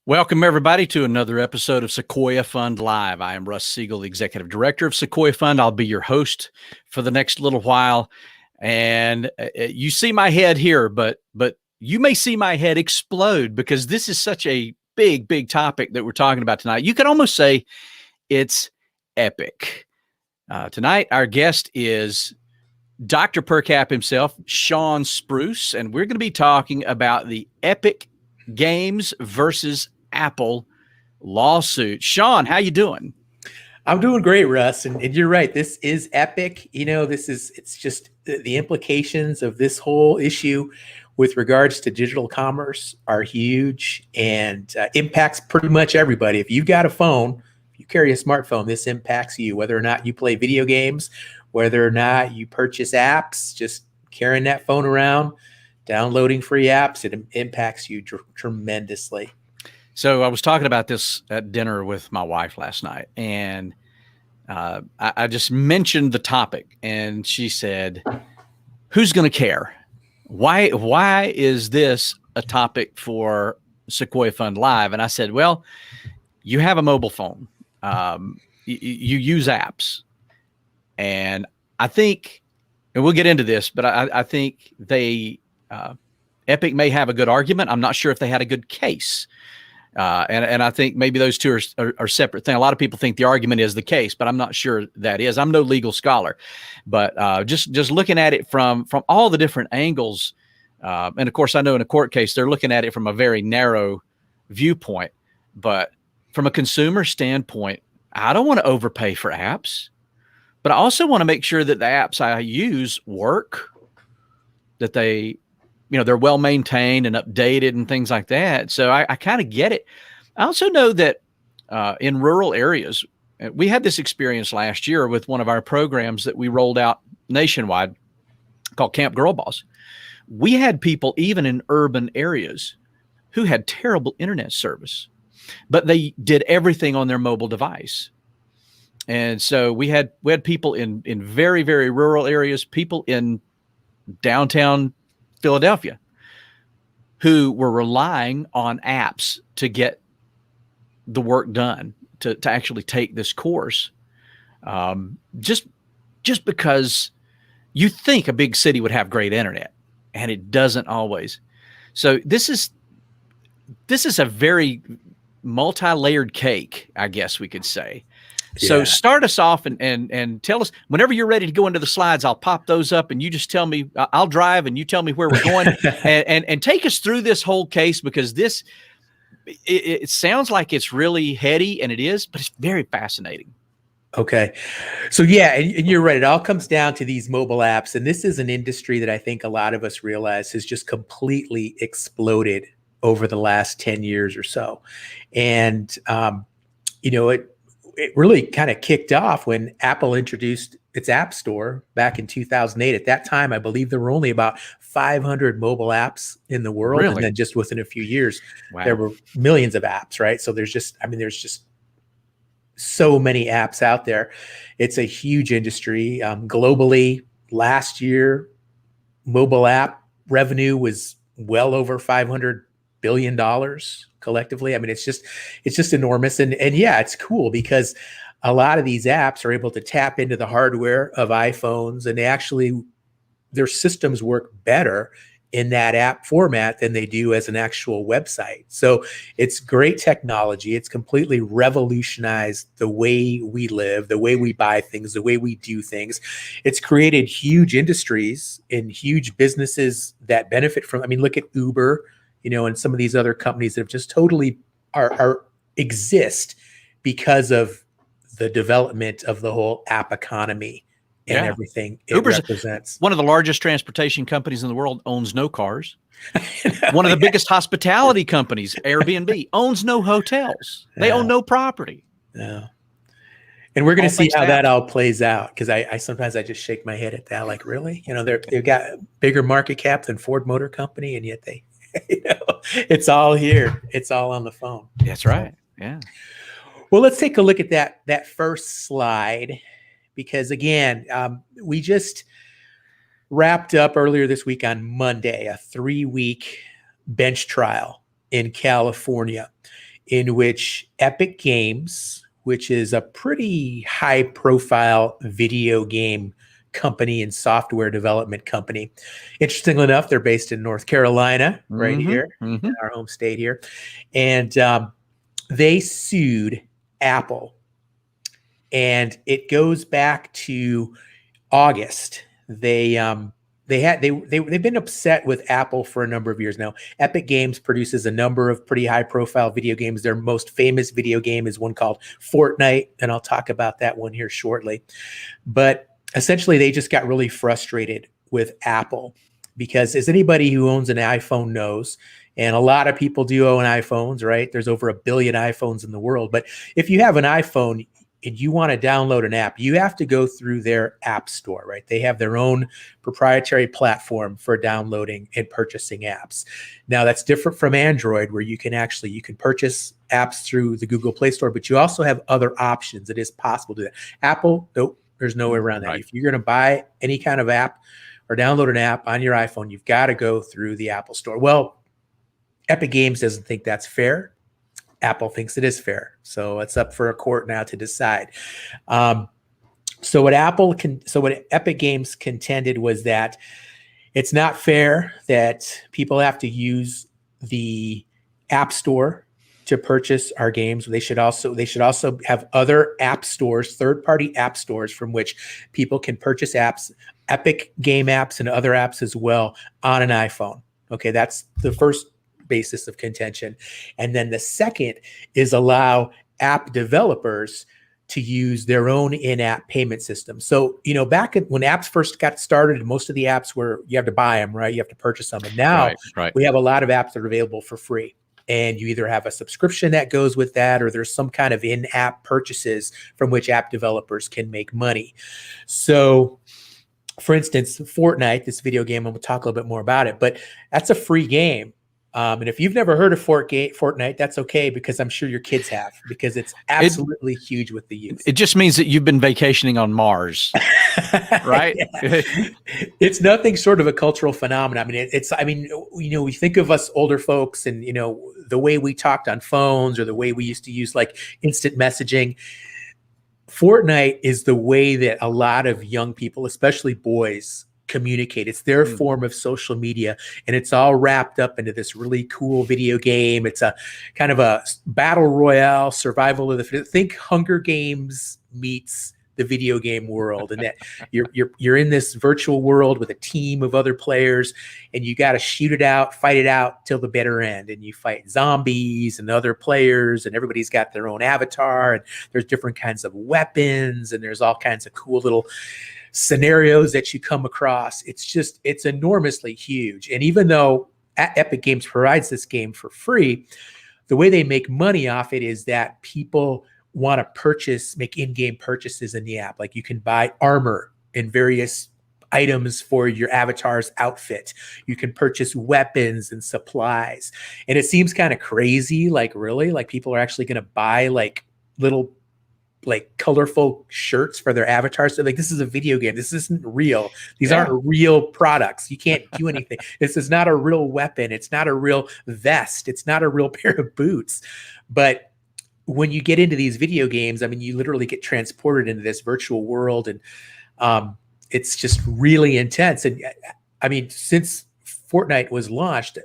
Welcome, everybody, to another episode of Sequoia Fund Live. I am Russ Siegel, the Executive Director of Sequoia Fund. I'll be your host for the next little while. And you see my head here, but you may see my head explode because this is such a big topic that we're talking about tonight. You could almost say it's epic. Tonight, our guest is Dr. Per Cap himself, Shawn Spruce, and we're going to be talking about the Epic Games versus Apple lawsuit. Shawn, how you doing? I'm doing great, Russ. And you're right. This is epic. It's just the implications of this whole issue with regards to digital commerce are huge and impacts pretty much everybody. If you've got a phone, if you carry a smartphone, this impacts you, whether or not you play video games, whether or not you purchase apps, just carrying that phone around, downloading free apps, it impacts you tremendously. So I was talking about this at dinner with my wife last night, and I just mentioned the topic, and she said, "Who's going to care? Why is this a topic for Sequoia Fund Live?" And I said, "Well, you have a mobile phone, you use apps, and I think, and we'll get into this, but I think Epic may have a good argument. I'm not sure if they had a good case." And I think maybe those two are separate things. A lot of people think the argument is the case, but I'm not sure that is. I'm no legal scholar, but just looking at it from all the different angles, and of course I know in a court case they're looking at it from a very narrow viewpoint. But from a consumer standpoint, I don't want to overpay for apps, but I also want to make sure that the apps I use work, that they're well maintained and updated and things like that. So I kind of get it. I also know that in rural areas, we had this experience last year with one of our programs that we rolled out nationwide called Camp Girl Boss. We had people even in urban areas who had terrible internet service, but they did everything on their mobile device. And so we had people in very rural areas, people in downtown Philadelphia, who were relying on apps to get the work done, to actually take this course, just because you think a big city would have great internet, and it doesn't always. So this is a very multi-layered cake, I guess we could say. So start us off and tell us, whenever you're ready to go into the slides, I'll pop those up and you just tell me, I'll drive and you tell me where we're going and take us through this whole case, because it sounds like it's really heady, and it is, but it's very fascinating. Okay. So and you're right. It all comes down to these mobile apps. And this is an industry that I think a lot of us realize has just completely exploded over the last 10 years or so. And, it really kind of kicked off when Apple introduced its App Store back in 2008. At that time, I believe there were only about 500 mobile apps in the world. Really? And then just within a few years, Wow. There were millions of apps, right? So there's just so many apps out there. It's a huge industry. Globally, last year, mobile app revenue was well over $500 billion collectively. I mean, it's just enormous. And yeah, it's cool because a lot of these apps are able to tap into the hardware of iPhones, and their systems work better in that app format than they do as an actual website. So it's great technology. It's completely revolutionized the way we live, the way we buy things, the way we do things. It's created huge industries and huge businesses that benefit from, look at Uber, and some of these other companies that have just totally exist because of the development of the whole app economy and everything it Uber's represents. One of the largest transportation companies in the world, owns no cars. One of the biggest hospitality companies, Airbnb, owns no hotels. They own no property. Yeah. And we're going to see how that all plays out, because I sometimes just shake my head at that. Like, really? They've got bigger market cap than Ford Motor Company, and yet they it's all here. It's all on the phone. That's right. Yeah. Well, let's take a look at that first slide, because again, we just wrapped up earlier this week on Monday, a 3-week bench trial in California in which Epic Games, which is a pretty high profile video game company and software development company. Interestingly enough, they're based in North Carolina, right here, in our home state here. And they sued Apple. And it goes back to August. They've been upset with Apple for a number of years now. Epic Games produces a number of pretty high profile video games. Their most famous video game is one called Fortnite, and I'll talk about that one here shortly. But essentially, they just got really frustrated with Apple because, as anybody who owns an iPhone knows, and a lot of people do own iPhones, right? There's over 1 billion iPhones in the world. But if you have an iPhone and you want to download an app, you have to go through their app store, right? They have their own proprietary platform for downloading and purchasing apps. Now, that's different from Android, where you can purchase apps through the Google Play Store, but you also have other options. It is possible to do that. Apple, nope, there's no way around that. Right. If you're going to buy any kind of app or download an app on your iPhone, you've got to go through the Apple Store. Well, Epic Games doesn't think that's fair. Apple thinks it is fair. So it's up for a court now to decide. So what Epic Games contended was that it's not fair that people have to use the App Store to purchase our games. They should also have other app stores, third-party app stores from which people can purchase apps, Epic game apps and other apps as well on an iPhone. Okay, that's the first basis of contention. And then the second is allow app developers to use their own in-app payment system. So, back when apps first got started, most of the apps were, you have to buy them, right? You have to purchase them. And now we have a lot of apps that are available for free. And you either have a subscription that goes with that, or there's some kind of in-app purchases from which app developers can make money. So, for instance, Fortnite, this video game, I'm going to talk a little bit more about it, but that's a free game. And if you've never heard of Fortnite, that's okay, because I'm sure your kids have, because it's absolutely huge with the youth. It just means that you've been vacationing on Mars, right? It's nothing short of a cultural phenomenon. We think of us older folks and, the way we talked on phones or the way we used to use like instant messaging. Fortnite is the way that a lot of young people, especially boys, communicate. It's their form of social media, and it's all wrapped up into this really cool video game. It's a kind of a battle royale, survival of the think Hunger Games meets the video game world, and that you're in this virtual world with a team of other players, and you got to shoot it out, fight it out till the bitter end, and you fight zombies and other players, and everybody's got their own avatar, and there's different kinds of weapons, and there's all kinds of cool little scenarios that you come across. It's enormously huge. And even though Epic Games provides this game for free, the way they make money off it is that people want to make in-game purchases in the app. Like you can buy armor and various items for your avatar's outfit. You can purchase weapons and supplies. And it seems kind of crazy, like really, like people are actually going to buy like little colorful shirts for their avatars. So like, this is a video game. This isn't real. These aren't real products. You can't do anything. This is not a real weapon. It's not a real vest. It's not a real pair of boots. But when you get into these video games, you literally get transported into this virtual world, and it's just really intense. And since Fortnite was launched,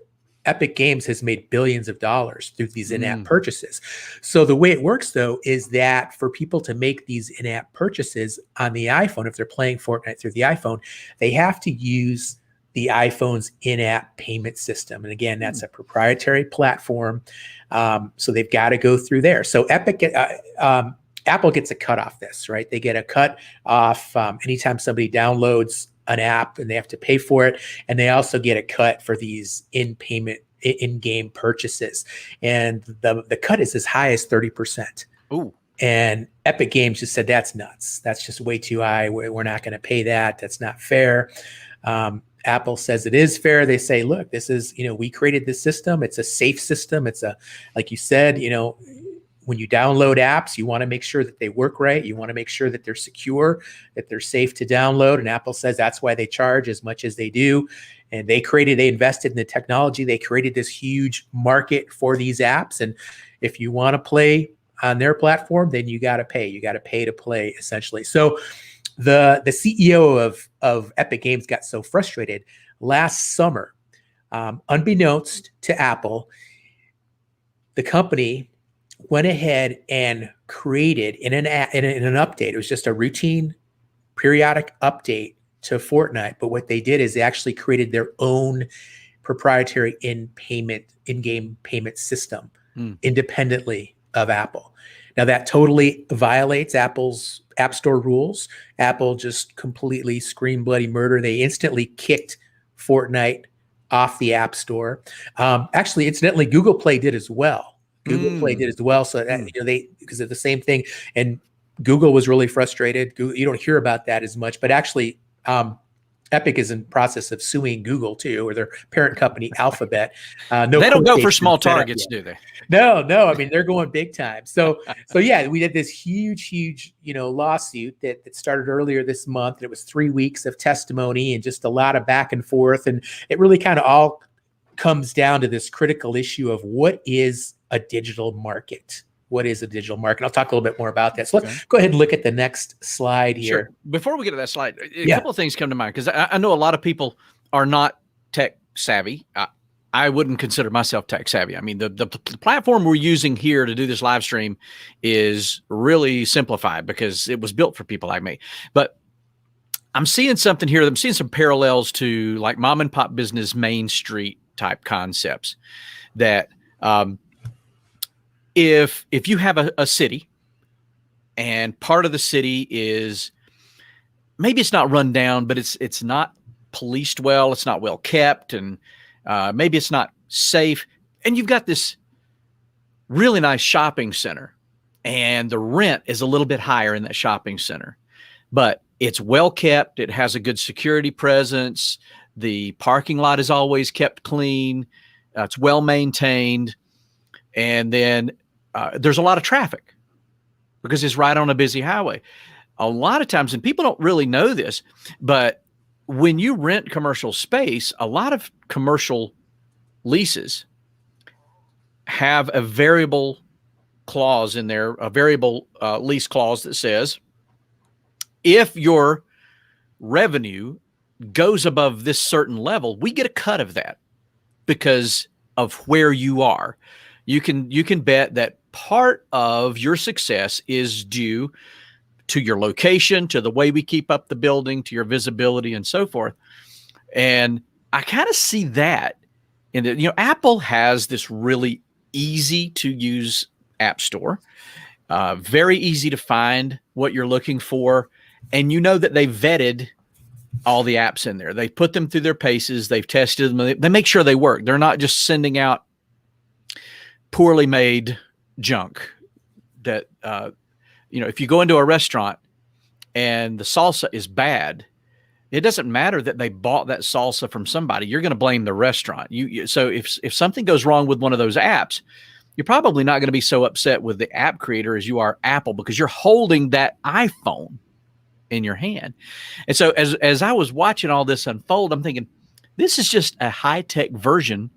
Epic Games has made billions of dollars through these in-app purchases. So the way it works, though, is that for people to make these in-app purchases on the iPhone, if they're playing Fortnite through the iPhone, they have to use the iPhone's in-app payment system. And again, that's a proprietary platform. So they've got to go through there. So Apple gets a cut off this, right? They get a cut off anytime somebody downloads an app and they have to pay for it. And they also get a cut for these in-game purchases. And the cut is as high as 30%. Ooh. And Epic Games just said, that's nuts. That's just way too high. We're not going to pay that. That's not fair. Apple says it is fair. They say, look, this is, we created this system. It's a safe system. It's like you said, when you download apps, you want to make sure that they work right. You want to make sure that they're secure, that they're safe to download. And Apple says that's why they charge as much as they do. And they invested in the technology. They created this huge market for these apps. And if you want to play on their platform, then you got to pay. You got to pay to play, essentially. So the CEO of Epic Games got so frustrated last summer, unbeknownst to Apple, the company went ahead and created in an update. It was just a routine, periodic update to Fortnite. But what they did is they actually created their own proprietary in-game payment system independently of Apple. Now that totally violates Apple's App Store rules. Apple just completely screamed bloody murder. They instantly kicked Fortnite off the App Store. Actually, incidentally, Google Play did as well. So that, because of the same thing. And Google was really frustrated. You don't hear about that as much, but actually, Epic is in process of suing Google too, or their parent company Alphabet. They don't go for small targets, do they? No. I mean, they're going big time. So yeah, we did this huge, lawsuit that started earlier this month. And it was 3 weeks of testimony and just a lot of back and forth. And it really kind of all comes down to this critical issue of what is a digital market. What is a digital market? I'll talk a little bit more about that. So let's go ahead and look at the next slide here. Sure. Before we get to that slide, a couple of things come to mind, because I know a lot of people are not tech savvy. I wouldn't consider myself tech savvy. I mean, the platform we're using here to do this live stream is really simplified because it was built for people like me. But I'm seeing something here. I'm seeing some parallels to like mom and pop business, Main Street type concepts that, if you have a city and part of the city is maybe it's not run down, but it's not policed well, it's not well kept, and maybe it's not safe, and you've got this really nice shopping center and the rent is a little bit higher in that shopping center, but it's well kept, it has a good security presence, the parking lot is always kept clean, it's well maintained, and then there's a lot of traffic because it's right on a busy highway. A lot of times, and people don't really know this, but when you rent commercial space, a lot of commercial leases have a variable clause in there, a variable lease clause that says, if your revenue goes above this certain level, we get a cut of that because of where you are. You can bet that part of your success is due to your location, to the way we keep up the building, to your visibility, and so forth. And I kind of see that in the, Apple has this really easy to use app store, very easy to find what you're looking for. And that they vetted all the apps in there. They put them through their paces. They've tested them. They make sure they work. They're not just sending out poorly made junk that, if you go into a restaurant and the salsa is bad, it doesn't matter that they bought that salsa from somebody. You're going to blame the restaurant. So if something goes wrong with one of those apps, you're probably not going to be so upset with the app creator as you are Apple, because you're holding that iPhone in your hand. And so as I was watching all this unfold, I'm thinking, this is just a high-tech version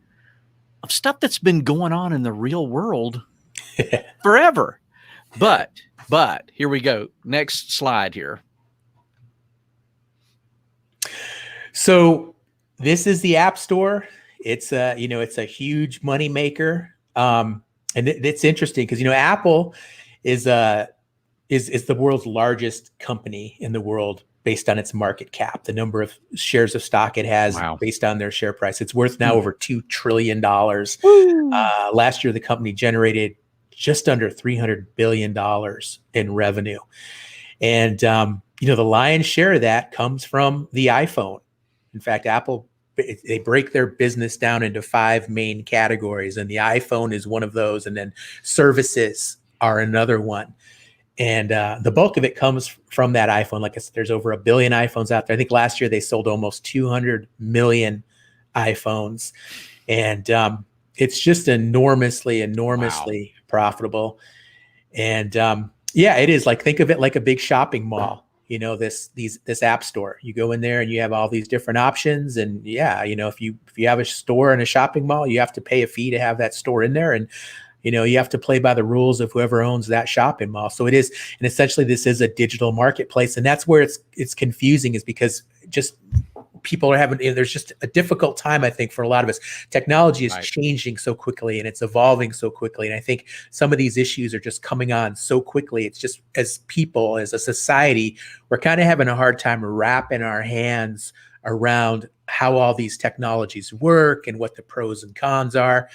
of stuff that's been going on in the real world forever. But here we go. Next slide here. So this is the App Store. It's it's a huge money maker. And it's interesting because, Apple is the world's largest company in the world based on its market cap, the number of shares of stock it has based on their share price. It's worth now over $2 trillion. Last year, the company generated just under $300 billion in revenue. And, the lion's share of that comes from the iPhone. In fact, Apple, they break their business down into 5 main categories, and the iPhone is one of those. And then services are another one. And the bulk of it comes from that iPhone. Like I said, there's over 1 billion iPhones out there. I think last year they sold almost 200 million iPhones. And it's just enormously profitable. And yeah, it is like, think of it like a big shopping mall. You know, this app store. You go in there and you have all these different options. And yeah, you know, if you have a store in a shopping mall, you have to pay a fee to have that store in there. And you know, you have to play by the rules of whoever owns that shopping mall. So it is, and essentially this is a digital marketplace. And that's where it's confusing, is because just people are having, there's just a difficult time, I think, for a lot of us. Technology is changing so quickly and it's evolving so quickly. And I think some of these issues are just coming on so quickly. It's just, as people, as a society, we're kind of having a hard time wrapping our hands around how all these technologies work and what the pros and cons are.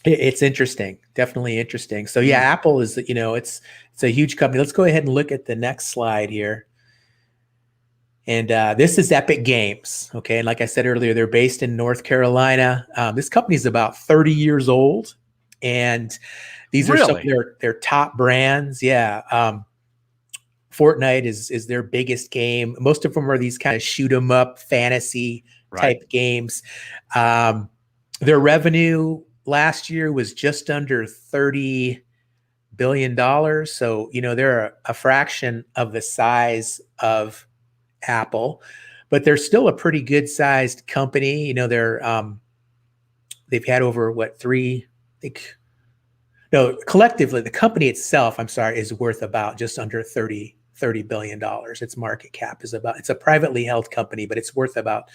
It's interesting, definitely interesting. So yeah, Apple is, you know, it's a huge company. Let's go ahead and look at the next slide here. And this is Epic Games. Okay. And like I said earlier, they're based in North Carolina. This company is about 30 years old. And these are some of their top brands. Yeah. Fortnite is their biggest game. Most of them are these kind of shoot 'em up fantasy type games. Their revenue last year was just under $30 billion. So, you know, they're a fraction of the size of Apple, but they're still a pretty good sized company. You know, they've had over collectively, the company itself, I'm sorry, is worth about just under $30 billion. Its market cap is about, it's a privately held company, but it's worth about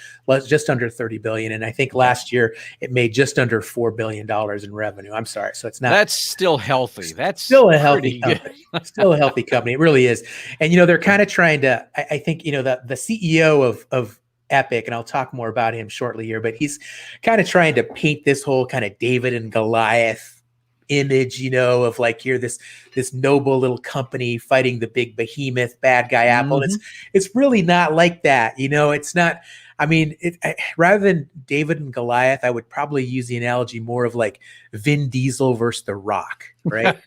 just under 30 billion. And I think last year it made just under $4 billion in revenue. I'm sorry. So it's not, that's still healthy. That's still a healthy company. Still a healthy company. It really is. And, you know, they're kind of trying to, I think, you know, the CEO of Epic, and I'll talk more about him shortly here, but he's kind of trying to paint this whole kind of David and Goliath image, you know, of like, you're this noble little company fighting the big behemoth bad guy Apple. And it's really not like that. You know, it's not, I mean, rather than David and Goliath, I would probably use the analogy more of like Vin Diesel versus The Rock, right?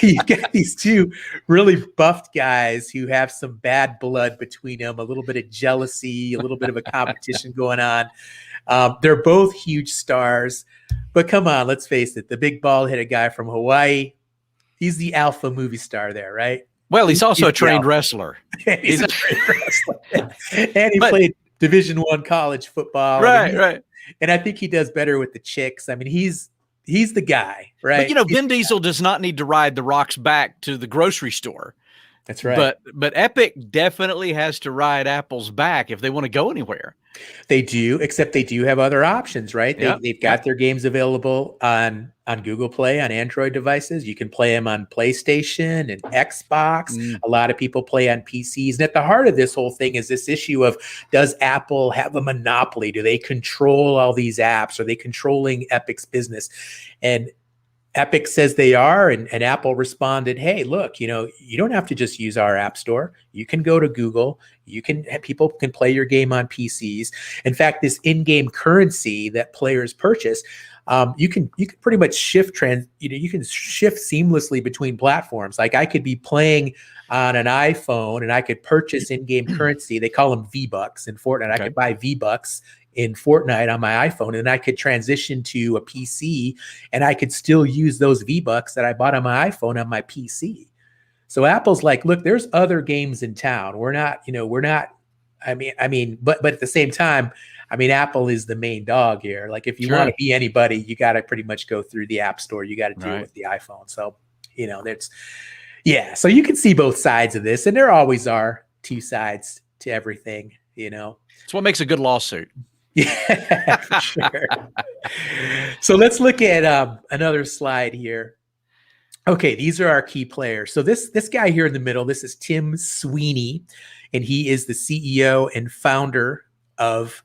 You got these two really buffed guys who have some bad blood between them, a little bit of jealousy, a little bit of a competition going on. They're both huge stars, but come on, let's face it. The big bald-headed guy from Hawaii, he's the alpha movie star there, right? Well, he's also a trained wrestler. He's a trained wrestler. And he played Division I college football. Right. And I think he does better with the chicks. I mean, he's the guy, right? But, you know, Vin Diesel does not need to ride The Rock's back to the grocery store. That's right. But Epic definitely has to ride Apple's back if they want to go anywhere. They do, except they do have other options, right? They've got their games available on Google Play, on Android devices. You can play them on PlayStation and Xbox. A lot of people play on PCs. And at the heart of this whole thing is this issue of, does Apple have a monopoly? Do they control all these apps? Are they controlling Epic's business? And Epic says they are, and Apple responded, hey, look, you know, you don't have to just use our app store. You can go to Google. People can play your game on PCs. In fact, this in-game currency that players purchase, you can pretty much shift you can shift seamlessly between platforms. Like I could be playing on an iPhone and I could purchase in-game currency. They call them V-Bucks in Fortnite. I could buy V-Bucks in Fortnite on my iPhone, and I could transition to a PC and I could still use those V-Bucks that I bought on my iPhone on my PC. So Apple's like, look, there's other games in town. I mean, but at the same time, I mean, Apple is the main dog here. Like if you want to be anybody, you got to pretty much go through the App Store. You got to deal with the iPhone. So, you know, so you can see both sides of this, and there always are two sides to everything, you know. It's what makes a good lawsuit. Yeah, for sure. So let's look at another slide here. Okay, these are our key players. So this guy here in the middle, this is Tim Sweeney, and he is the CEO and founder of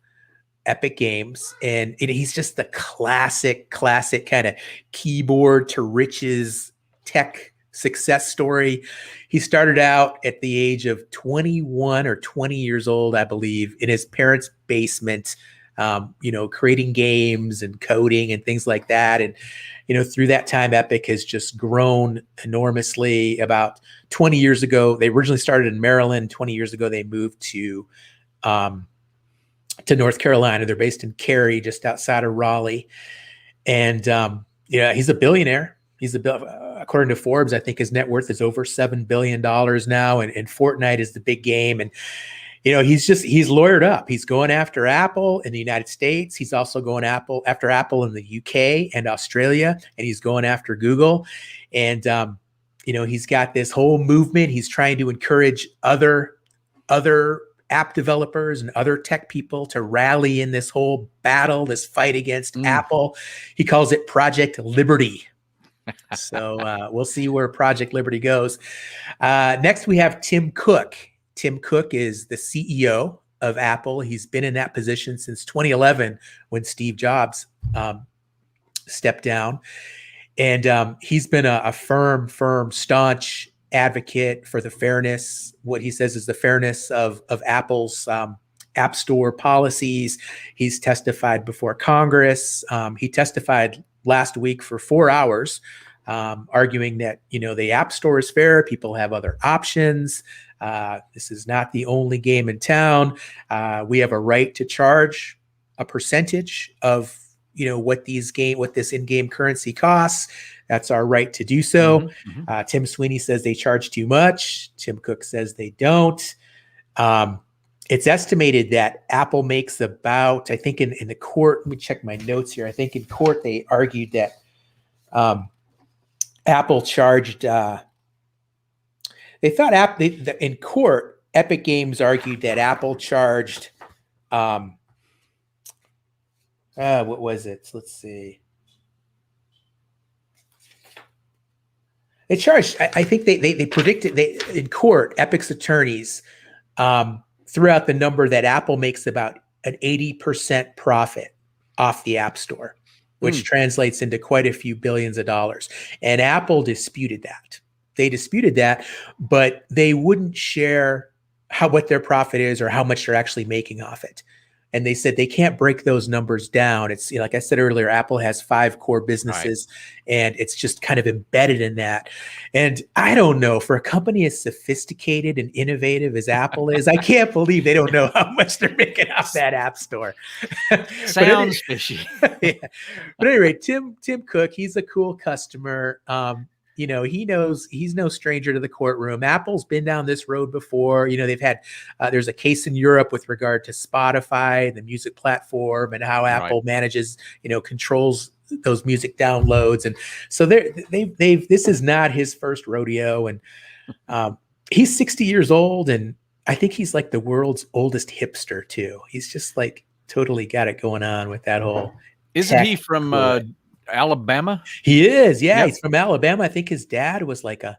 Epic Games. And he's just the classic kind of keyboard to riches tech success story. He started out at the age of 21 or 20 years old, I believe, in his parents' basement, creating games and coding and things like that. And, you know, through that time, Epic has just grown enormously. About 20 years ago, they originally started in Maryland. 20 years ago, they moved to North Carolina. They're based in Cary, just outside of Raleigh. And, he's a billionaire. According to Forbes, I think his net worth is over $7 billion now. And Fortnite is the big game. And, he's lawyered up. He's going after Apple in the United States. He's also going after Apple in the UK and Australia. And he's going after Google. And, he's got this whole movement. He's trying to encourage other app developers and other tech people to rally in this whole battle, this fight against Apple. He calls it Project Liberty. So we'll see where Project Liberty goes. Next, we have Tim Cook. Tim Cook is the CEO of Apple. He's been in that position since 2011 when Steve Jobs stepped down. And he's been a firm, staunch advocate for the fairness, what he says is the fairness of Apple's App Store policies. He's testified before Congress. He testified last week for 4 hours, arguing that, the App Store is fair. People have other options. This is not the only game in town. We have a right to charge a percentage of what this in-game currency costs. That's our right to do so. Tim Sweeney says they charge too much. Tim Cook says they don't. It's estimated that Apple makes about, I think in the court, let me check my notes here. I think in court they argued that Apple charged, in court, Epic Games argued that Apple charged, what was it? Let's see. They charged, I think they predicted, in court, Epic's attorneys threw out the number that Apple makes about an 80% profit off the App Store, which translates into quite a few billions of dollars. And Apple disputed that. They disputed that, but they wouldn't share what their profit is or how much they're actually making off it. And they said they can't break those numbers down. It's like I said earlier, Apple has 5 core businesses, and it's just kind of embedded in that. And I don't know, for a company as sophisticated and innovative as Apple is, I can't believe they don't know how much they're making off that App Store. Sounds fishy. Yeah. But anyway, Tim Cook, he's a cool customer. He knows he's no stranger to the courtroom. Apple's been down this road before. They've had, there's a case in Europe with regard to Spotify, the music platform, and how Apple manages, controls those music downloads. And so this is not his first rodeo. And he's 60 years old. And I think he's like the world's oldest hipster too. He's just like totally got it going on with that whole. Isn't he from Alabama? He is. Yeah. Yep. He's from Alabama. I think his dad was kind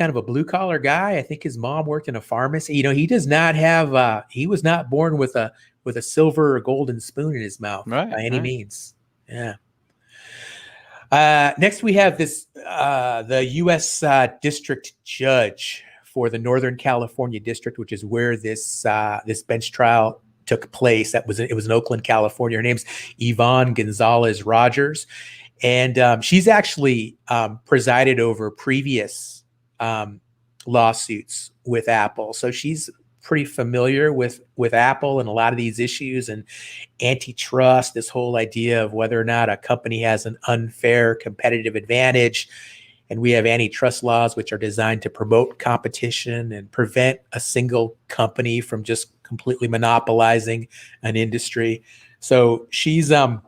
of a blue collar guy. I think his mom worked in a pharmacy. He does not have, he was not born with a silver or golden spoon in his mouth by any means. Yeah. Next we have the U.S. district judge for the Northern California district, which is where this bench trial took place. It was in Oakland, California. Her name's Yvonne Gonzalez Rogers. And she's actually presided over previous lawsuits with Apple. So she's pretty familiar with Apple and a lot of these issues and antitrust, this whole idea of whether or not a company has an unfair competitive advantage. And we have antitrust laws, which are designed to promote competition and prevent a single company from just completely monopolizing an industry. So she's got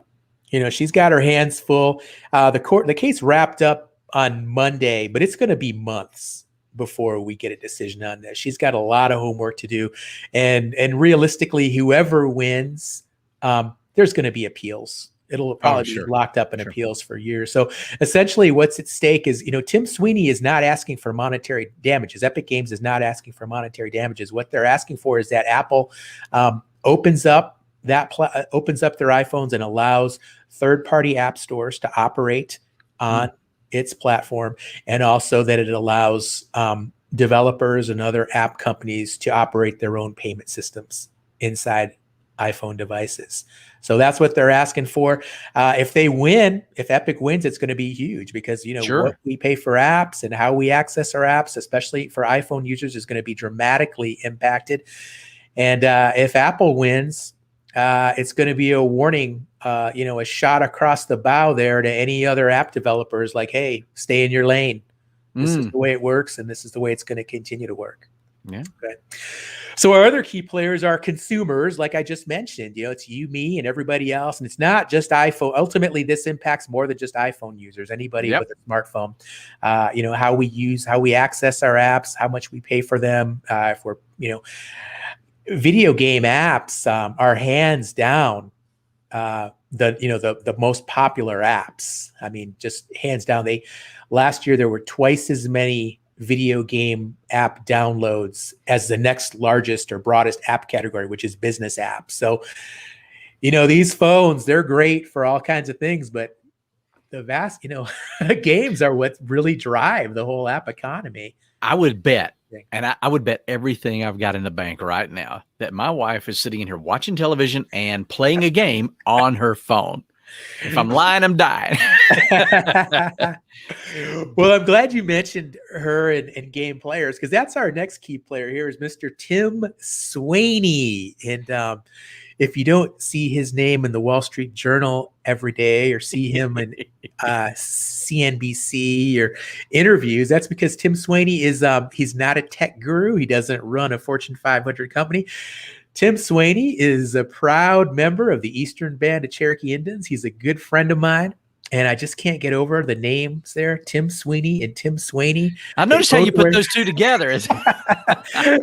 her hands full. The case wrapped up on Monday, but it's going to be months before we get a decision on this. She's got a lot of homework to do, and realistically, whoever wins, there's going to be appeals. It'll probably be locked up in appeals for years. So essentially what's at stake is, Tim Sweeney is not asking for monetary damages. Epic Games is not asking for monetary damages. What they're asking for is that Apple opens up their iPhones and allows third-party app stores to operate on its platform, and also that it allows developers and other app companies to operate their own payment systems inside iPhone devices. So that's what they're asking for. If Epic wins, it's going to be huge because, what we pay for apps and how we access our apps, especially for iPhone users, is going to be dramatically impacted. And if Apple wins, it's going to be a warning a shot across the bow there to any other app developers, like, hey, stay in your lane. This is the way it works, and this is the way it's going to continue to work. Yeah. Okay. So our other key players are consumers, like I just mentioned. It's you, me, and everybody else. And it's not just iPhone. Ultimately, this impacts more than just iPhone users. Anybody with a smartphone. How we access our apps, how much we pay for them. If we're, video game apps are hands down the most popular apps. I mean, just hands down. Last year there were twice as many video game app downloads as the next largest or broadest app category, which is business apps. So, these phones, they're great for all kinds of things, but the vast, games are what really drive the whole app economy. I would bet, and I would bet everything I've got in the bank right now that my wife is sitting in here watching television and playing a game on her phone. If I'm lying, I'm dying. Well, I'm glad you mentioned her and game players, because that's our next key player here is Mr. Tim Sweeney. And if you don't see his name in the Wall Street Journal every day or see him in CNBC or interviews, that's because Tim Sweeney is he's not a tech guru. He doesn't run a Fortune 500 company. Tim Sweeney is a proud member of the Eastern Band of Cherokee Indians. He's a good friend of mine, and I just can't get over the names there, Tim Sweeney and Tim Sweeney. I noticed how you put those two together.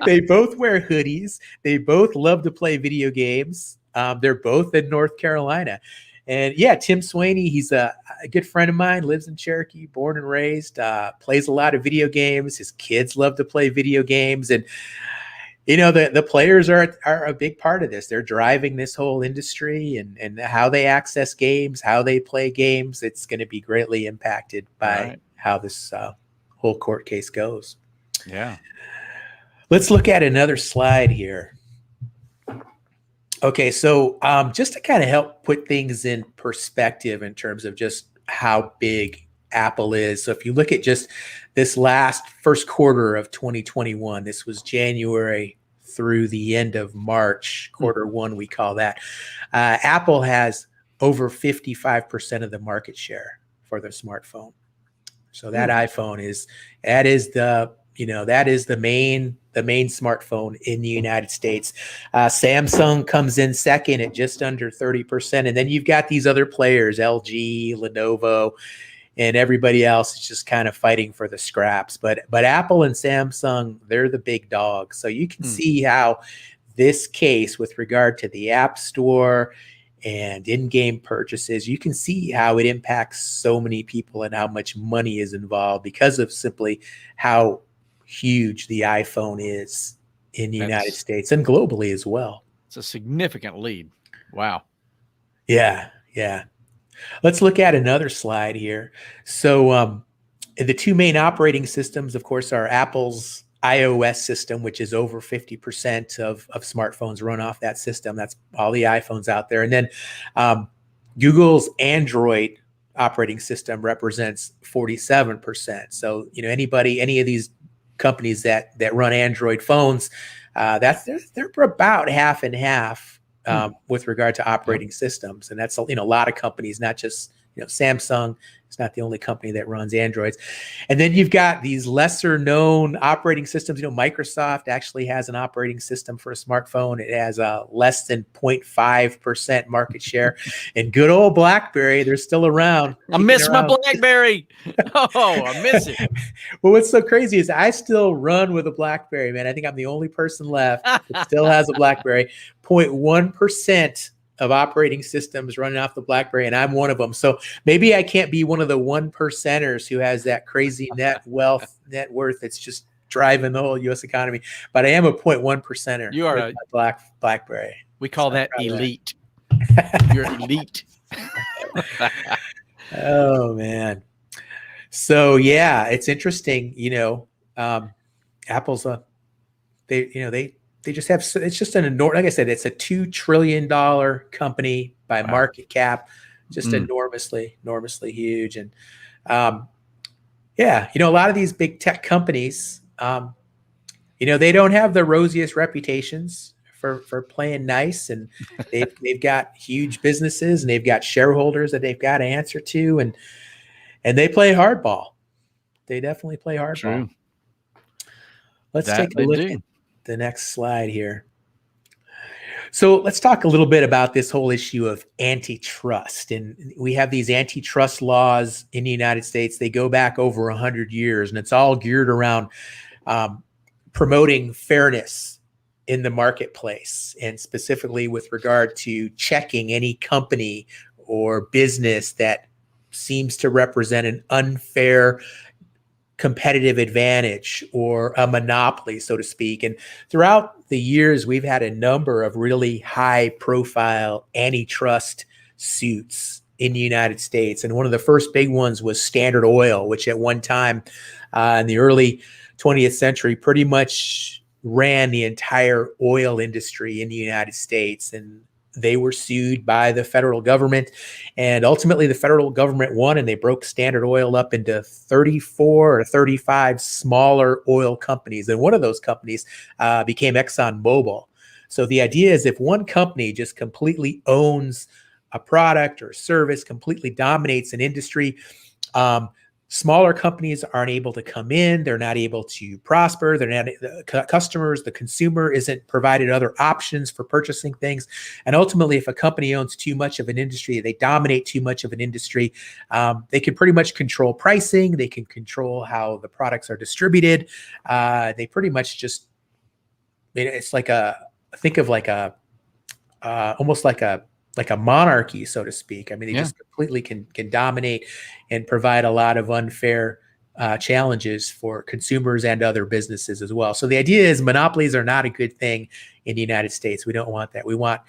They both wear hoodies. They both love to play video games. They're both in North Carolina. And yeah, Tim Sweeney, he's a good friend of mine, lives in Cherokee, born and raised, plays a lot of video games. His kids love to play video games. And the players are a big part of this. They're driving this whole industry, and how they access games, how they play games. It's going to be greatly impacted by how this whole court case goes. Yeah. Let's look at another slide here. Okay, so just to kind of help put things in perspective in terms of just how big Apple is. So if you look at just this first quarter of 2021, this was January through the end of March, quarter one, we call that. Apple has over 55% of the market share for the smartphone. So that iPhone is the main smartphone in the United States. Samsung comes in second at just under 30%. And then you've got these other players, LG, Lenovo, and everybody else is just kind of fighting for the scraps. But Apple and Samsung, they're the big dogs. So you can see how this case with regard to the App Store and in-game purchases, you can see how it impacts so many people and how much money is involved because of simply how huge the iPhone is in the United States and globally as well. It's a significant lead. Wow. Yeah. Let's look at another slide here. So the two main operating systems, of course, are Apple's iOS system, which is over 50% of smartphones run off that system. That's all the iPhones out there. And then Google's Android operating system represents 47%. So, any of these companies that run Android phones, they're about half and half with regard to operating systems. And that's, a lot of companies, not just, Samsung is not the only company that runs Androids. And then you've got these lesser known operating systems. Microsoft actually has an operating system for a smartphone. It has a less than 0.5% market share. And good old BlackBerry, they're still around. I miss my BlackBerry. Oh, I miss it. Well, what's so crazy is I still run with a BlackBerry, man. I think I'm the only person left that still has a BlackBerry. 0.1% of operating systems running off the BlackBerry, and I'm one of them. So maybe I can't be one of the 1%ers who has that crazy net worth that's just driving the whole U.S. economy. But I am a 0.1%er. You are a BlackBerry. We call that elite. You're elite. Oh man. So yeah, it's interesting. Apple's they just have, it's just like I said, it's a $2 trillion company by market cap, just enormously huge. And a lot of these big tech companies, they don't have the rosiest reputations for playing nice, and they've got huge businesses and they've got shareholders that they've got to answer to, and they play hardball. They definitely play hardball. True. Let's That take a they look do. at the next slide here. So let's talk a little bit about this whole issue of antitrust. And we have these antitrust laws in the United States. They go back over 100 years, and it's all geared around promoting fairness in the marketplace, and specifically with regard to checking any company or business that seems to represent an unfair competitive advantage or a monopoly, so to speak. And throughout the years, we've had a number of really high profile antitrust suits in the United States. And one of the first big ones was Standard Oil, which at one time in the early 20th century pretty much ran the entire oil industry in the United States. And they were sued by the federal government, and ultimately the federal government won, and they broke Standard Oil up into 34 or 35 smaller oil companies. And one of those companies became ExxonMobil. So the idea is, if one company just completely owns a product or service, completely dominates an industry, smaller companies aren't able to come in. They're not able to prosper. They're not, the customers, the consumer isn't provided other options for purchasing things. And ultimately, if a company owns too much of an industry, they dominate too much of an industry, they can pretty much control pricing. They can control how the products are distributed. They pretty much just, it's like think of like almost like a monarchy, so to speak. I mean, they just completely can dominate and provide a lot of unfair challenges for consumers and other businesses as well. So the idea is monopolies are not a good thing in the United States. We don't want that. We want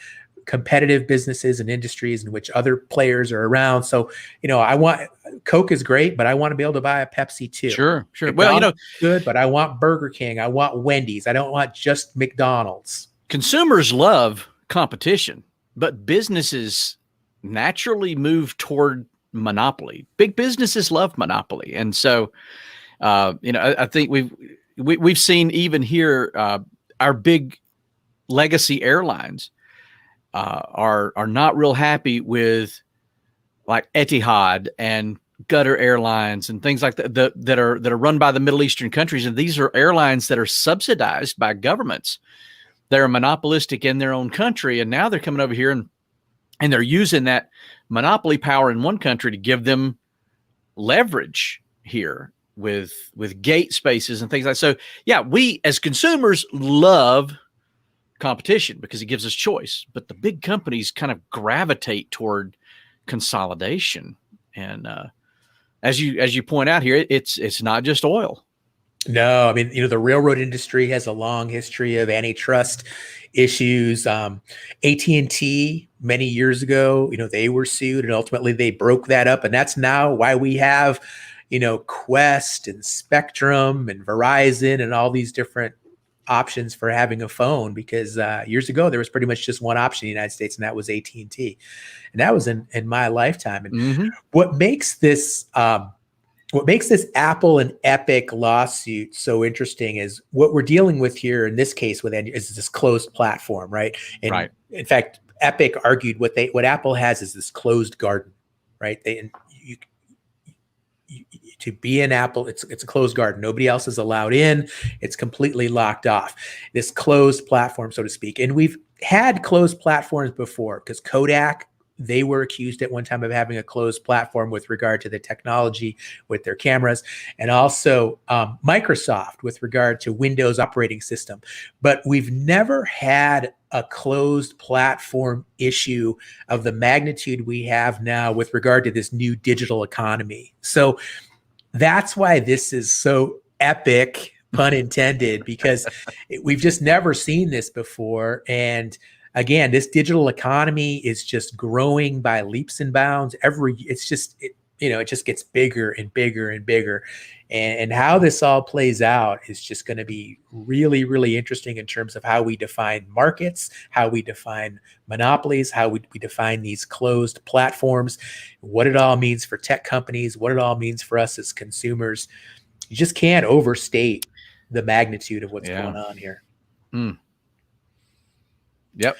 competitive businesses and industries in which other players are around. So, I want Coke is great, but I want to be able to buy a Pepsi too. Sure. McDonald's well, good, but I want Burger King. I want Wendy's. I don't want just McDonald's. Consumers love competition, but businesses naturally move toward monopoly. Big businesses love monopoly. And so, I think we've seen even here, our big legacy airlines are not real happy with like Etihad and Qatar Airlines and things like that are run by the Middle Eastern countries. And these are airlines that are subsidized by governments. They're monopolistic in their own country. And now they're coming over here and they're using that monopoly power in one country to give them leverage here with gate spaces and things like that. So yeah, we as consumers love competition because it gives us choice, but the big companies kind of gravitate toward consolidation. And as you point out here, it's not just oil. No, I mean, the railroad industry has a long history of antitrust issues. AT&T many years ago, they were sued, and ultimately they broke that up. And that's now why we have, Quest and Spectrum and Verizon and all these different options for having a phone, because years ago there was pretty much just one option in the United States, and that was AT&T. And that was in my lifetime. And what makes this Apple and Epic lawsuit so interesting is what we're dealing with here in this case is this closed platform, right? And right. In fact, Epic argued what Apple has is this closed garden, right? To be an Apple, it's a closed garden. Nobody else is allowed in. It's completely locked off. This closed platform, so to speak. And we've had closed platforms before, because Kodak, they were accused at one time of having a closed platform with regard to the technology with their cameras, and also Microsoft with regard to Windows operating system. But we've never had a closed platform issue of the magnitude we have now with regard to this new digital economy. So that's why this is so epic, pun intended, because we've just never seen this before. And again, this digital economy is just growing by leaps and bounds. It just gets bigger and bigger and bigger. And how this all plays out is just going to be really, really interesting in terms of how we define markets, how we define monopolies, how we define these closed platforms, what it all means for tech companies, what it all means for us as consumers. You just can't overstate the magnitude of what's going on here. Yep.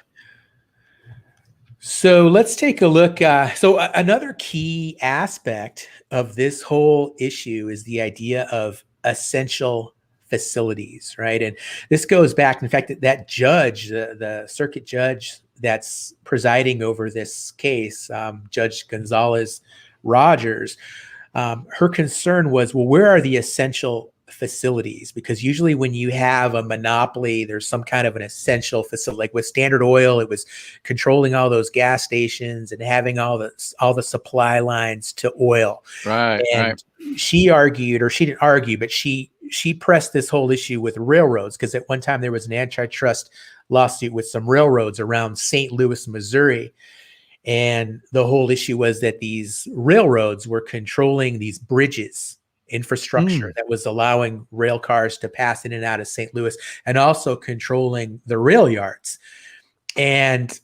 So let's take a look. Another key aspect of this whole issue is the idea of essential facilities, right? And this goes back, in fact, that judge, the circuit judge that's presiding over this case, Judge Gonzalez Rogers, her concern was, well, where are the essential facilities? Because usually when you have a monopoly, there's some kind of an essential facility. Like with Standard Oil, it was controlling all those gas stations and having all the supply lines to oil. Right. And she argued, or she didn't argue, but she pressed this whole issue with railroads, because at one time there was an antitrust lawsuit with some railroads around St. Louis, Missouri. And the whole issue was that these railroads were controlling these bridges infrastructure that was allowing rail cars to pass in and out of St. Louis, and also controlling the rail yards. And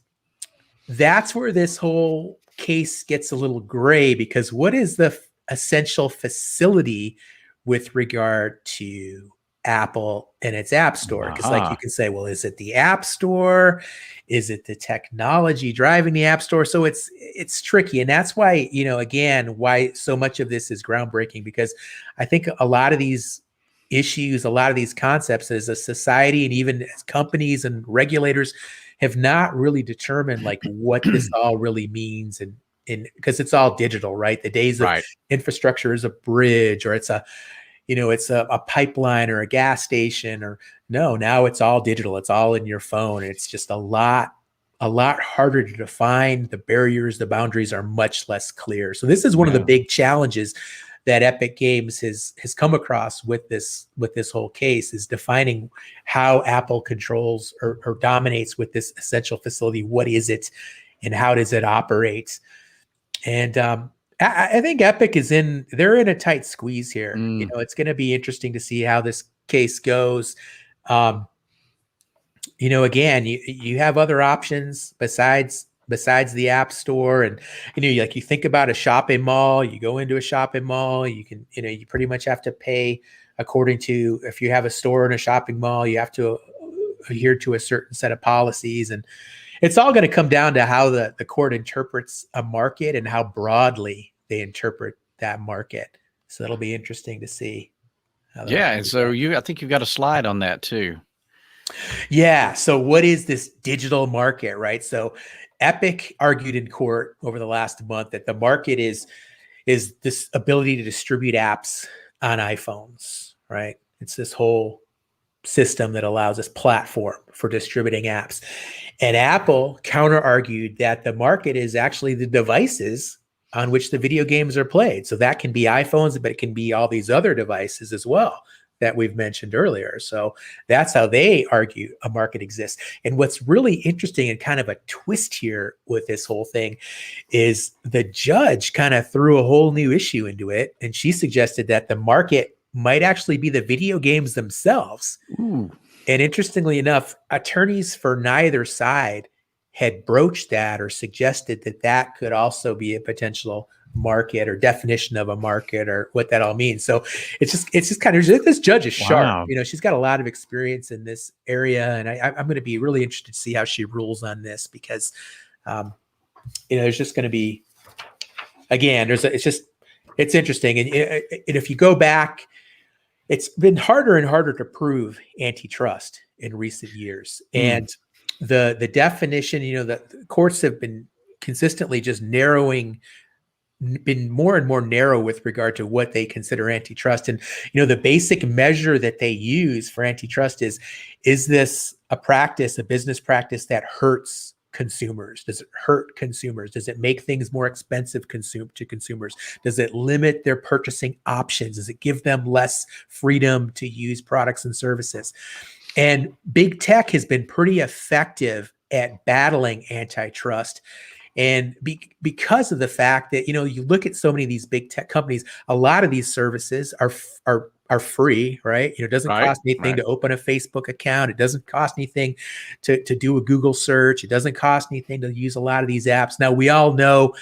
that's where this whole case gets a little gray, because what is the essential facility with regard to Apple and its app store? Because like you can say, well, is it the app store? Is it the technology driving the app store? So it's tricky. And that's why, again, why so much of this is groundbreaking, because I think a lot of these issues, a lot of these concepts as a society, and even as companies and regulators, have not really determined like what this all really means. And because it's all digital, right? The days of infrastructure is a bridge, or it's a pipeline or a gas station, or no, now it's all digital. It's all in your phone. It's just a lot harder to define. The barriers, the boundaries are much less clear. So this is one of the big challenges that Epic Games has come across with this whole case, is defining how Apple controls or dominates with this essential facility. What is it, and how does it operate? And I think Epic they're in a tight squeeze here. It's going to be interesting to see how this case goes. Again, you have other options besides the App Store. And, like you think about a shopping mall, you go into a shopping mall, you can, you pretty much have to pay according to, if you have a store in a shopping mall, you have to adhere to a certain set of policies. And it's all going to come down to how the court interprets a market and how broadly they interpret that market. So that'll be interesting to see. Yeah. And so I think you've got a slide on that too. Yeah. So what is this digital market, right? So Epic argued in court over the last month that the market is this ability to distribute apps on iPhones, right? It's this whole system that allows this platform for distributing apps. And Apple counter-argued that the market is actually the devices on which the video games are played. So that can be iPhones, but it can be all these other devices as well that we've mentioned earlier. So that's how they argue a market exists. And what's really interesting and kind of a twist here with this whole thing is the judge kind of threw a whole new issue into it. And she suggested that the market might actually be the video games themselves. Ooh. And interestingly enough, attorneys for neither side had broached that or suggested that could also be a potential market or definition of a market, or what that all means. So it's just kind of, this judge is sharp. She's got a lot of experience in this area, and I'm going to be really interested to see how she rules on this, because there's just going to be, again, it's interesting. And if you go back, it's been harder and harder to prove antitrust in recent years. And the definition, the courts have been consistently just been more and more narrow with regard to what they consider antitrust. And, the basic measure that they use for antitrust is this a business practice that hurts consumers? Does it hurt consumers? Does it make things more expensive to consumers? Does it limit their purchasing options? Does it give them less freedom to use products and services? And big tech has been pretty effective at battling antitrust. And because of the fact that, you look at so many of these big tech companies, a lot of these services are free, right? It doesn't cost anything to open a Facebook account. It doesn't cost anything to do a Google search. It doesn't cost anything to use a lot of these apps. Now, we all know,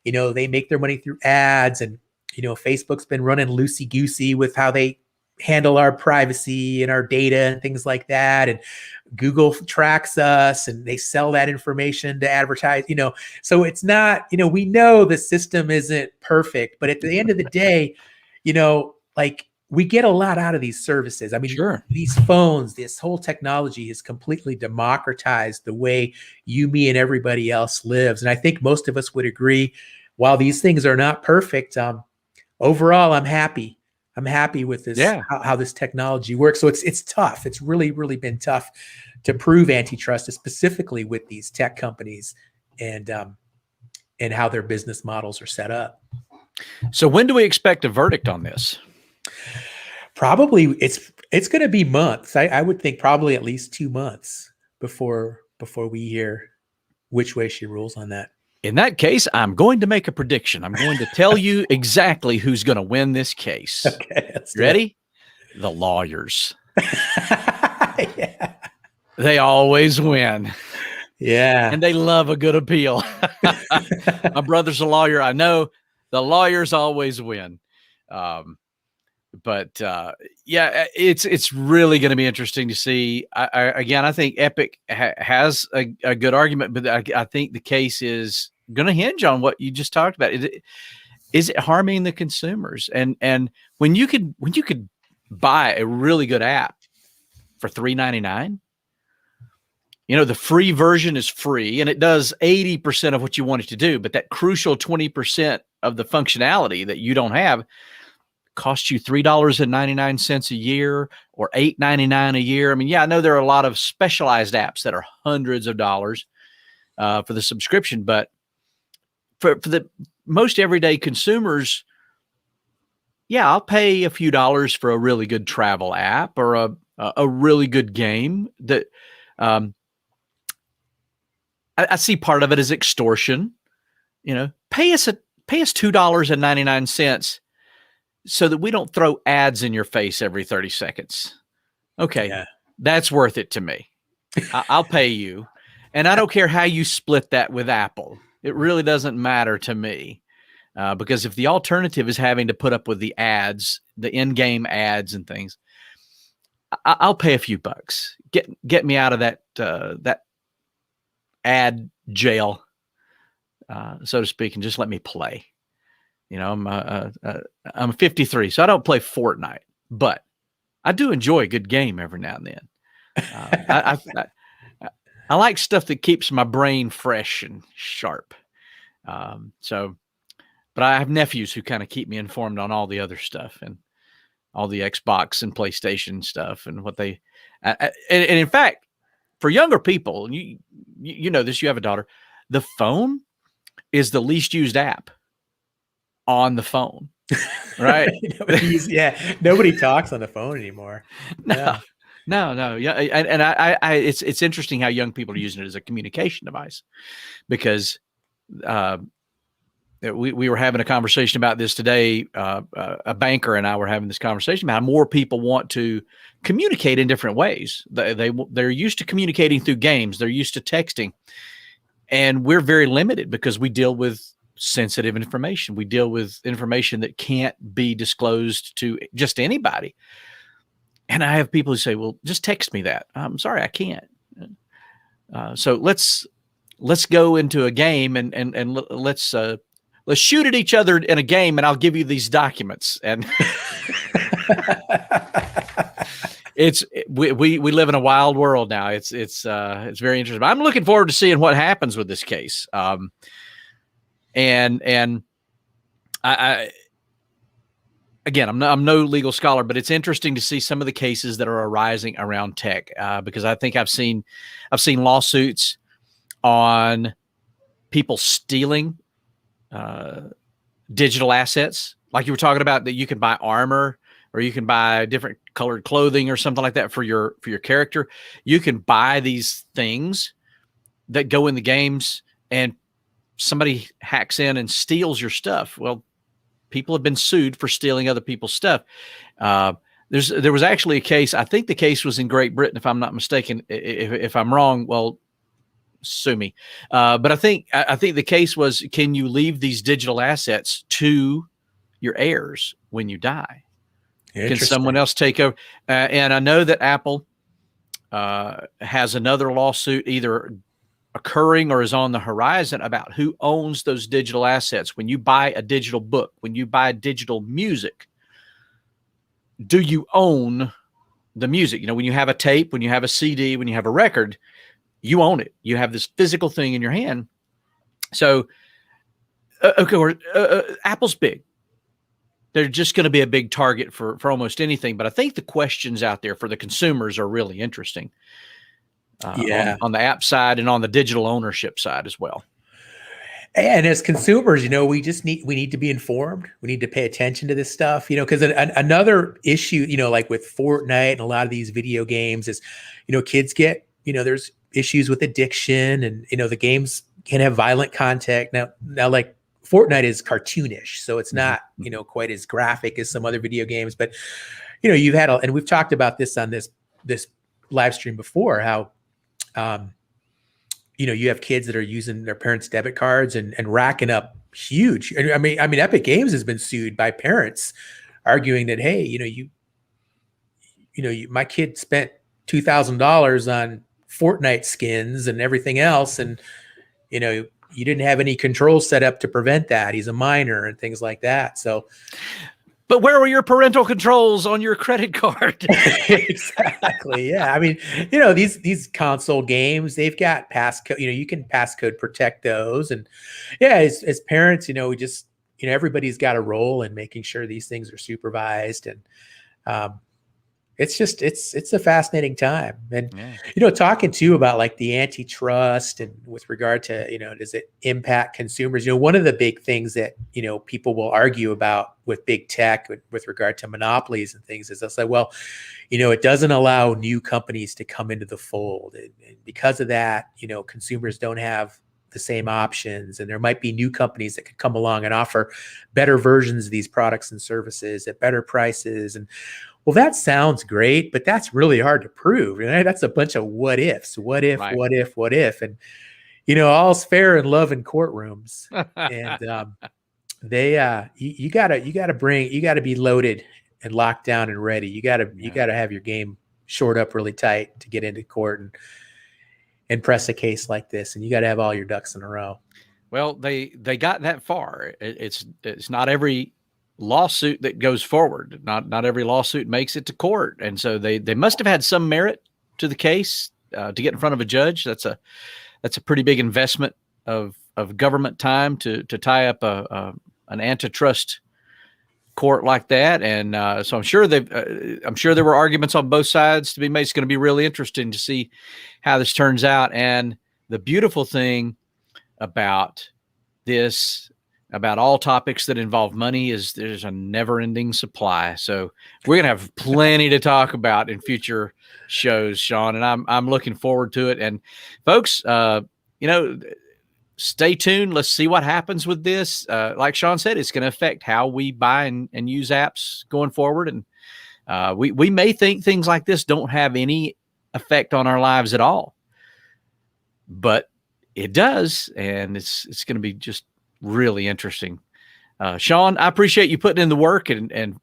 they make their money through ads, and, Facebook's been running loosey-goosey with how they handle our privacy and our data and things like that. And Google tracks us and they sell that information to advertise, so it's not, we know the system isn't perfect, but at the end of the day, like we get a lot out of these services. I mean, Sure. these phones, this whole technology has completely democratized the way you, me, and everybody else lives. And I think most of us would agree, while these things are not perfect, overall, I'm happy. I'm happy with this, Yeah. how this technology works. So it's tough. It's really, really been tough to prove antitrust, specifically with these tech companies and how their business models are set up. So when do we expect a verdict on this? Probably it's going to be months. I would think probably at least 2 months before we hear which way she rules on that. In that case, I'm going to make a prediction. I'm going to tell you exactly who's going to win this case. Okay, ready? The lawyers. Yeah. They always win. Yeah. And they love a good appeal. My brother's a lawyer. I know the lawyers always win. But yeah, it's really going to be interesting to see. I think Epic has a good argument, but I think the case is going to hinge on what you just talked about. Is it harming the consumers? And when you could buy a really good app for $3.99, the free version is free and it does 80% of what you want it to do, but that crucial 20% of the functionality that you don't have costs you $3.99 a year or $8.99 a year. I mean, yeah, I know there are a lot of specialized apps that are hundreds of dollars for the subscription, but for the most everyday consumers, yeah, I'll pay a few dollars for a really good travel app or a really good game. That I see part of it as extortion. Pay us $2.99 so that we don't throw ads in your face every 30 seconds. Okay, yeah. That's worth it to me. I'll pay you. And I don't care how you split that with Apple. It really doesn't matter to me. Because if the alternative is having to put up with the ads, the in-game ads and things, I'll pay a few bucks. Get me out of that ad jail, so to speak, and just let me play. I'm 53, so I don't play Fortnite, but I do enjoy a good game every now and then. I like stuff that keeps my brain fresh and sharp. But I have nephews who kind of keep me informed on all the other stuff and all the Xbox and PlayStation stuff and what they, and in fact, for younger people, and you know this, you have a daughter, the phone is the least used app on the phone, right? Nobody talks on the phone anymore. No. Yeah. And it's interesting how young people are using it as a communication device, because we were having a conversation about this today. A banker and I were having this conversation about how more people want to communicate in different ways. They're used to communicating through games. They're used to texting, and we're very limited because we deal with sensitive information. We deal with information that can't be disclosed to just anybody. And I have people who say, well, just text me that. I'm sorry, I can't. So let's go into a game and let's shoot at each other in a game, and I'll give you these documents. And we live in a wild world now. It's very interesting. I'm looking forward to seeing what happens with this case. And I again, I'm no legal scholar, but it's interesting to see some of the cases that are arising around tech, because I think I've seen lawsuits on people stealing digital assets, like you were talking about, that you can buy armor or you can buy different colored clothing or something like that for your character. You can buy these things that go in the games, and somebody hacks in and steals your stuff. Well, people have been sued for stealing other people's stuff. There was actually a case. I think the case was in Great Britain, if I'm not mistaken. If I'm wrong, well, sue me. But I think the case was, can you leave these digital assets to your heirs when you die? Can someone else take over? And I know that Apple has another lawsuit either occurring or is on the horizon about who owns those digital assets. When you buy a digital book, when you buy digital music, do you own the music? You know, when you have a tape, when you have a CD, when you have a record, you own it. You have this physical thing in your hand. So, Apple's big. They're just going to be a big target for almost anything. But I think the questions out there for the consumers are really interesting. On the app side and on the digital ownership side as well. And as consumers, you know, we need to be informed. We need to pay attention to this stuff, you know, because another issue, you know, like with Fortnite and a lot of these video games is, you know, kids get, you know, there's issues with addiction, and, you know, the games can have violent content. Now like Fortnite is cartoonish, so it's not, you know, quite as graphic as some other video games, but, you know, you've had, and we've talked about this on this live stream before, how, you know, you have kids that are using their parents' debit cards and racking up huge. I mean, Epic Games has been sued by parents arguing that, hey, you know, my kid spent $2,000 on Fortnite skins and everything else, and, you know, you didn't have any controls set up to prevent that. He's a minor and things like that. So, but where were your parental controls on your credit card? Exactly. Yeah. I mean, you know, these console games, they've got passcode, you know, you can passcode protect those. And yeah, as parents, you know, we just, you know, everybody's got a role in making sure these things are supervised. And it's just, it's a fascinating time. And, you know, talking too about like the antitrust and with regard to, you know, does it impact consumers? You know, one of the big things that, you know, people will argue about with big tech with regard to monopolies and things is they'll say, well, you know, it doesn't allow new companies to come into the fold. And because of that, you know, consumers don't have the same options, and there might be new companies that could come along and offer better versions of these products and services at better prices. And well, that sounds great, but that's really hard to prove. Right? That's a bunch of what ifs. What if, right. What if? And, you know, all's fair in love in courtrooms. And you gotta be loaded and locked down and ready. You gotta have your game shored up really tight to get into court and press a case like this. And you gotta have all your ducks in a row. Well, they got that far. It's not every lawsuit that goes forward. Not every lawsuit makes it to court. And so they must have had some merit to the case to get in front of a judge. That's a pretty big investment of government time to tie up an antitrust court like that. And so I'm sure there were arguments on both sides to be made. It's going to be really interesting to see how this turns out. And the beautiful thing about this, about all topics that involve money, is there's a never-ending supply. So we're going to have plenty to talk about in future shows, Sean, and I'm looking forward to it. And folks, you know, stay tuned. Let's see what happens with this. Like Sean said, it's going to affect how we buy and use apps going forward. And we may think things like this don't have any effect on our lives at all, but it does. And it's going to be just really interesting. Sean, I appreciate you putting in the work and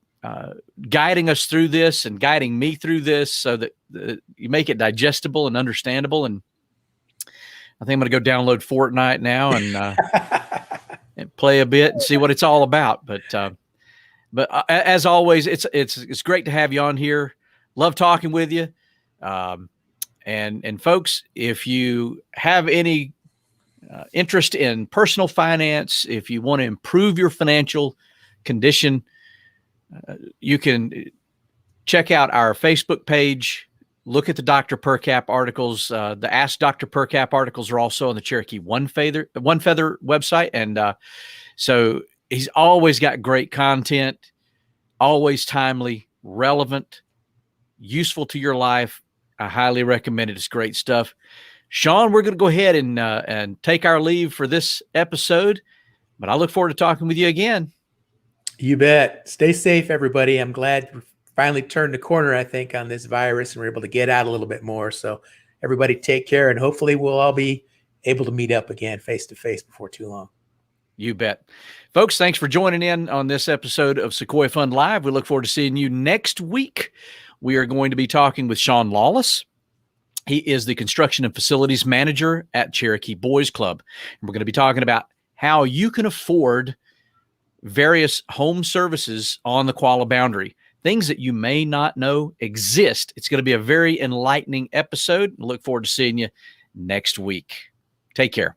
guiding us through this and guiding me through this so that you make it digestible and understandable. And I think I'm going to go download Fortnite now and play a bit and see what it's all about. But as always, it's great to have you on here. Love talking with you. And folks, if you have any interest in personal finance, if you want to improve your financial condition, you can check out our Facebook page, look at the Dr. Percap articles. The Ask Dr. Percap articles are also on the Cherokee One Feather website. And so he's always got great content, always timely, relevant, useful to your life. I highly recommend it. It's great stuff. Sean, we're going to go ahead and take our leave for this episode, but I look forward to talking with you again. You bet. Stay safe, everybody. I'm glad we finally turned the corner, I think, on this virus, and we're able to get out a little bit more. So everybody take care, and hopefully we'll all be able to meet up again face to face before too long. You bet. Folks, thanks for joining in on this episode of Sequoia Fund Live. We look forward to seeing you next week. We are going to be talking with Sean Lawless. He is the construction and facilities manager at Cherokee Boys Club. And we're going to be talking about how you can afford various home services on the Qualla boundary, things that you may not know exist. It's going to be a very enlightening episode. Look forward to seeing you next week. Take care.